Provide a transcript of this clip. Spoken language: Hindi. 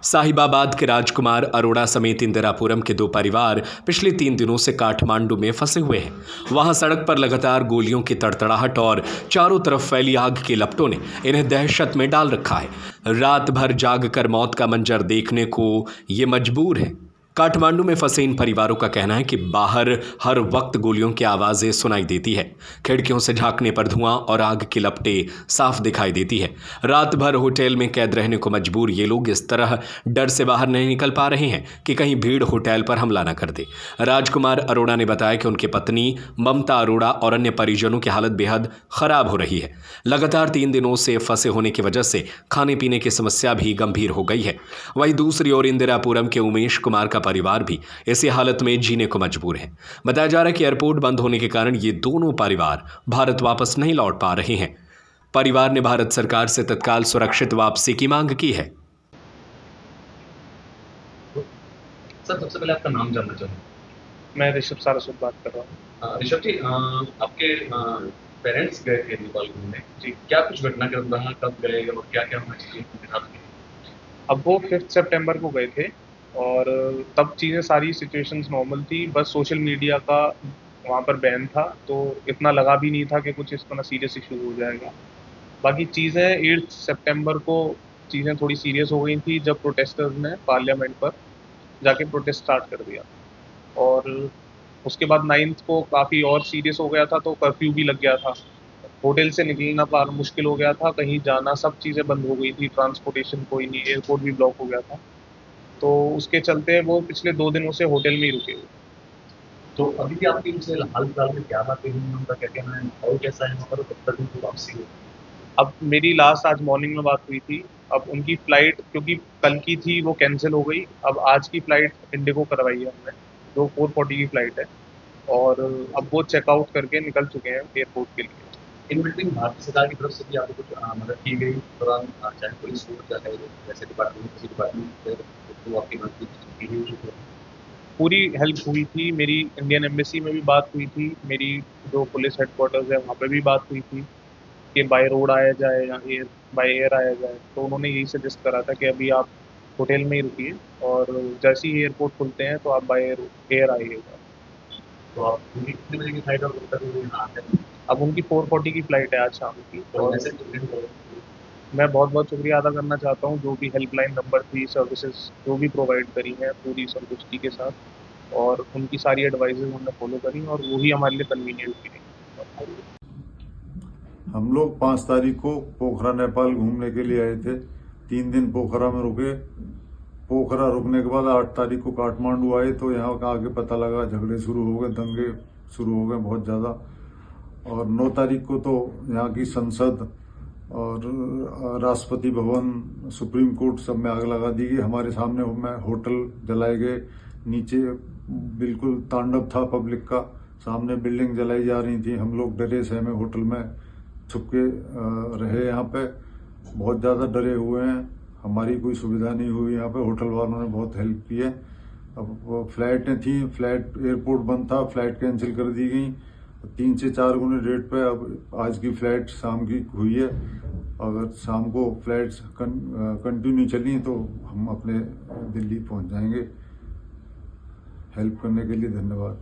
साहिबाबाद के राजकुमार अरोड़ा समेत इंदिरापुरम के 2 परिवार पिछले 3 दिनों से काठमांडू में फंसे हुए हैं। वहां सड़क पर लगातार गोलियों की तड़तड़ाहट और चारों तरफ फैली आग की लपटों ने इन्हें दहशत में डाल रखा है। रात भर जाग कर मौत का मंजर देखने को ये मजबूर है। काठमांडू में फंसे इन परिवारों का कहना है कि बाहर हर वक्त गोलियों की आवाजें सुनाई देती है। खिड़कियों से झांकने पर धुआं और आग की लपटें साफ दिखाई देती है। रात भर होटल में कैद रहने को मजबूर ये लोग इस तरह डर से बाहर नहीं निकल पा रहे हैं कि कहीं भीड़ होटल पर हमला न कर दे। राजकुमार अरोड़ा ने बताया कि उनकी पत्नी ममता अरोड़ा और अन्य परिजनों की हालत बेहद खराब हो रही है। लगातार 3 दिनों से फंसे होने की वजह से खाने पीने की समस्या भी गंभीर हो गई है। वहीं दूसरी ओर इंदिरापुरम के उमेश कुमार का परिवार भी इसी हालत में जीने को मजबूर है। बताया जा रहा है कि एयरपोर्ट बंद होने के कारण ये दोनों परिवार भारत वापस नहीं लौट पा रहे हैं। परिवार ने भारत सरकार से तत्काल सुरक्षित वापसी की मांग की है। सर, सबसे पहले आपका नाम जानना चाहूँगा। मैं ऋषभ सारस्वत बात कर रहा हूँ। ऋषभ जी, आपके पेरेंट्स गए थे नेपाल घूमने जी, क्या कुछ घटनाक्रम रहा, कब गए और क्या-क्या होना चाहिए उनके साथ? अब वो 5 सितंबर को गए थे और तब चीज़ें सारी सिचुएशंस नॉर्मल थी, बस सोशल मीडिया का वहाँ पर बैन था, तो इतना लगा भी नहीं था कि कुछ इस तरह सीरियस इश्यू हो जाएगा। बाकी चीज़ें 8 सितंबर को चीज़ें थोड़ी सीरियस हो गई थी जब प्रोटेस्टर्स ने पार्लियामेंट पर जाके प्रोटेस्ट स्टार्ट कर दिया और उसके बाद 9th को काफ़ी और सीरियस हो गया था, तो कर्फ्यू भी लग गया था। होटल से निकलना बाहर मुश्किल हो गया था, कहीं जाना सब चीज़ें बंद हो गई थी, ट्रांसपोर्टेशन कोई नहीं, एयरपोर्ट भी ब्लॉक हो गया था। तो उसके चलते वो पिछले 2 दिनों से होटल में ही रुके हुए। तो अभी भी आपकी उनसे हाल-फिलहाल में क्या बातें हुई हैं, उनका क्या कहना है, माहौल कैसा है वहाँ पर, कब तक उनकी वापसी होगी? अब मेरी लास्ट आज मॉर्निंग में बात हुई थी, अब उनकी फ़्लाइट क्योंकि कल की थी वो कैंसल हो गई, अब आज की फ़्लाइट इंडिगो करवाई है हमने, जो 4:40 की फ़्लाइट है और अब वो चेकआउट करके निकल चुके हैं एयरपोर्ट के लिए। इन बिटवीन भारतीय सरकार की तरफ से भी आपको कुछ मदद की गई दौरान, चाहे पुलिस हो, चाहे जैसे डिपार्टमेंट, किसी डिपार्टमेंट तो आपकी मदद की गई? पूरी हेल्प हुई थी, मेरी इंडियन एम्बेसी में भी बात हुई थी, मेरी जो पुलिस हेडक्वार्टर्स है वहाँ पे भी बात हुई थी कि बाय रोड आया जाए या बाय एयर आया जाए, तो उन्होंने यही सजेस्ट करा था कि अभी आप होटल में ही रुकिए और जैसे ही एयरपोर्ट खुलते हैं तो आप बाय एयर आइएगा। तो आप उनकी कितने बजे की फ्लाइट और कब तक वो यहाँ आते हैं? अब उनकी 4:40 की फ़्लाइट है आज शाम की और और वैसे मैं बहुत-बहुत शुक्रिया अदा करना चाहता हूँ, जो भी हेल्पलाइन नंबर थी, सर्विसेज़ जो भी प्रोवाइड करी हैं पूरी संतुष्टि के साथ और उनकी सारी एडवाइसेज़ हमने फ़ॉलो करी और वो ही हमारे लिए कन्वीनिएंट भी रही। हम लोग 5 तारीख को पोखरा नेपाल घूमने के लिए आए थे। 3 दिन पोखरा में रुके। पोखरा रुकने के बाद 8 तारीख को काठमांडू आए तो यहाँ का आगे पता लगा झगड़े शुरू हो गए, दंगे शुरू हो गए बहुत ज़्यादा। और 9 तारीख को तो यहाँ की संसद और राष्ट्रपति भवन, सुप्रीम कोर्ट सब में आग लगा दी गई। हमारे सामने में होटल जलाए गए, नीचे बिल्कुल तांडव था पब्लिक का, सामने बिल्डिंग जलाई जा रही थी। हम लोग डरे सहमे होटल में छुपके रहे। यहाँ पे बहुत ज़्यादा डरे हुए हैं, हमारी कोई सुविधा नहीं हुई। यहाँ पे होटल वालों ने बहुत हेल्प की है। अब फ्लाइटें थी, फ्लाइट एयरपोर्ट बंद था, फ्लाइट कैंसिल कर दी गई 3 से 4 गुने रेट पे। अब आज की फ्लाइट शाम की हुई है, अगर शाम को फ्लाइट्स कंटिन्यू चली तो हम अपने दिल्ली पहुंच जाएंगे। हेल्प करने के लिए धन्यवाद।